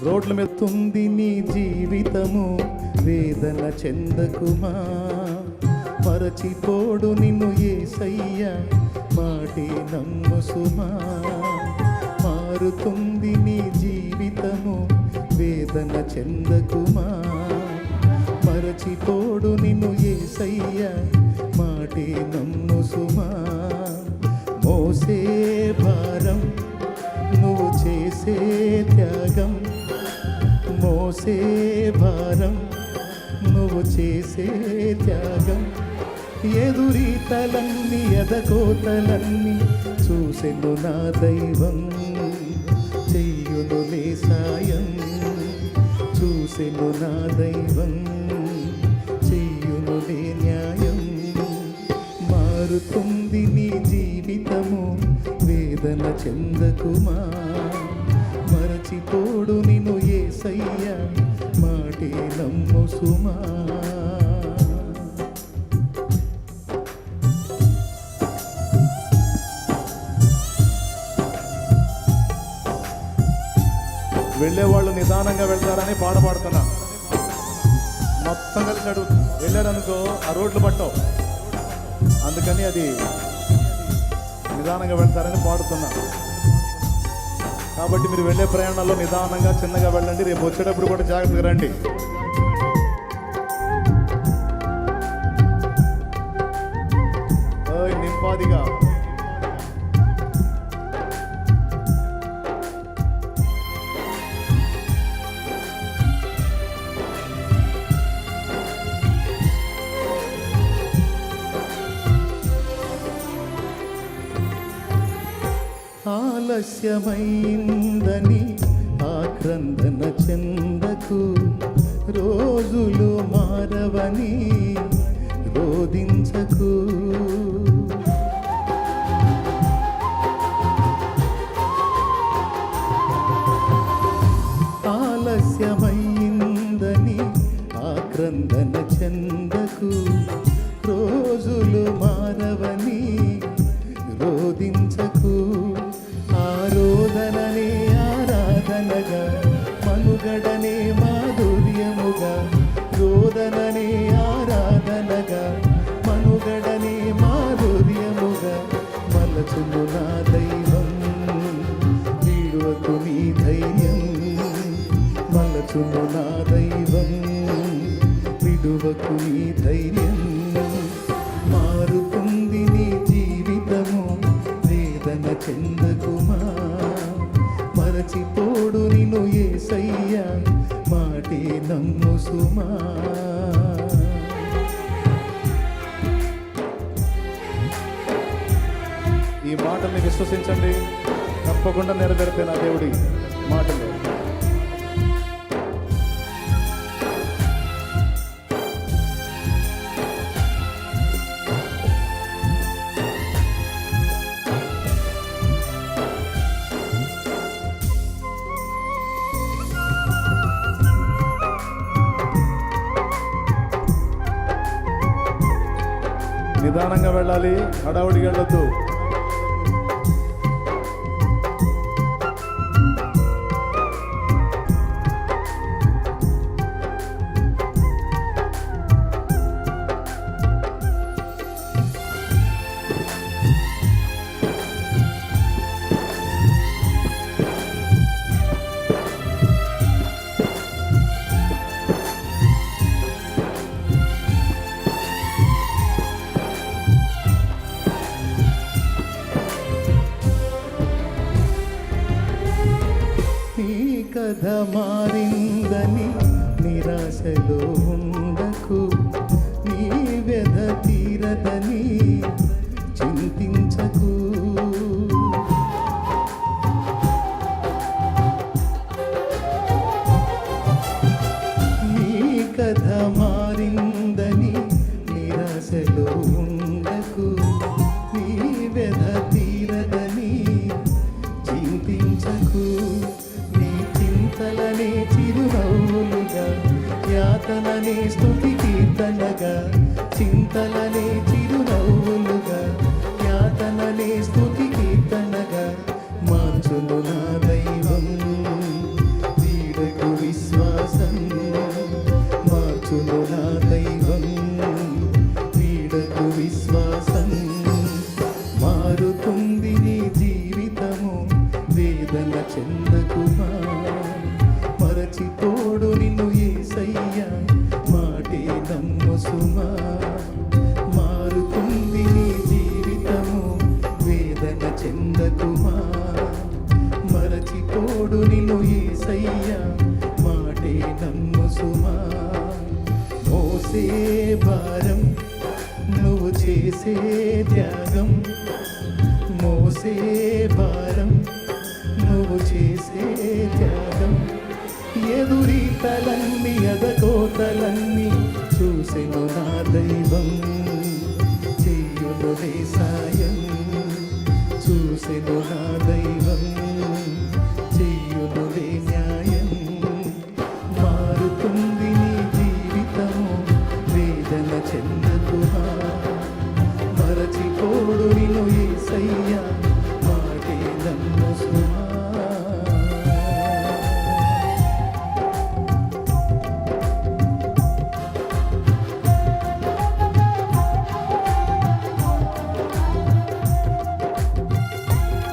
రోడ్ల మీద తుంది నీ జీవితము, వేదన చెందకుమా. మరచిపోడు నిన్ను యేసయ్య, మాటే నమ్ము సుమా. మారుతుంది నీ జీవితము, వేదన చెందకుమా. మరచిపోడు నిన్ను యేసయ్య, మాటే నమ్ము సుమా. మోసే భారం నువ్వు చేసే త్యాగం, మోసే భారం నువ్వు చేసే త్యాగం. ఎదురీతలన్నీ ఎదకోతలన్నీ చూసెను నా దైవం, చెయ్యునులే సాయం. చూసెను నా దైవం, చెయ్యునులే న్యాయం. మారుతుంది నీ జీవితము, వేదన చెందకుమా. మరచిపోడు నిన్ను యేసయ్య, మాటే నమ్ము సుమా. వెళ్ళేవాళ్ళు నిదానంగా వెళ్తారని పాట పాడుతున్నా. మొత్తం కలిసి అడుగు వెళ్ళారనుకో ఆ రోడ్లు పట్టవు, అందుకని అది నిదానంగా వెళ్తారని పాడుతున్నా. కాబట్టి మీరు వెళ్ళే ప్రయాణాల్లో నిదానంగా చిన్నగా వెళ్ళండి. రేపు వచ్చేటప్పుడు కూడా జాగ్రత్తగా రండి. నింపాదిగా ఆలస్యమైందని ఆక్రందన చెందకు, రోజులు మారవని రోదించకు. ఆలస్యమైందని ఆక్రందన చెందకు, రోజులు మారవని రోదించకు. ఆరోధననే ఆరాధనగా, మనుగడనే మాధుర్యముగా. రోదననే ఆరాధనగా, మనుగడనే మాధుర్యముగా. మలచును నా దైవం, వీడువకు నీ ధైర్యం. మలచును నా దైవం, విడువకు నీ ధైర్యం. మారుతుంది నీ జీవితము, వేదన చెందకుమా. మరచిపోడు నిన్ను యేసయ్య, మాటే నమ్ము సుమా. ఈ మాటల్ని విశ్వసించండి, తప్పకుండా నెరవేరుతాయి నా దేవుడి మాటలు. నిదానంగా వెళ్ళాలి, హడావుడికి వెళ్ళొద్దు. కథ మారిందని నిరాశలో ఉండకు, నీ వ్యధ తీరదని చింతించకు. చింతలనే చిరునవ్వులుగా, యాతననే స్తుతి కీర్తనగా మార్చును నా దైవం. వీడకు విశ్వాసం మార్చును నా దైవం. వీడకు విశ్వాసం మారుతుంది నీ జీవితము. వేదన చెందకుమా, మరచిపోడు నిన్ను యేసయ్యా, మాటే నమ్ము సుమా. మారుతుంది నీ జీవితము. వేదన చెందకుమా, మరచిపోడు నిన్ను యేసయ్యా, మాటే నమ్ము సుమా. మోసే భారం నువ్వు చేసే త్యాగం, మోసే భారం నువ్వు చేసే త్యాగం, ఎదురీతలన్నీ అదకోతలన్నీ చూసెను నా దైవం. చెయ్యునులే సాయం చూసెను నా దైవం. చెయ్యునులే న్యాయం. మారుతుంది నీ జీవితము. వేదన చెందకుమా, మరచిపోడు నిన్ను యేసయ్యా, మాటే నమ్ము సుమా.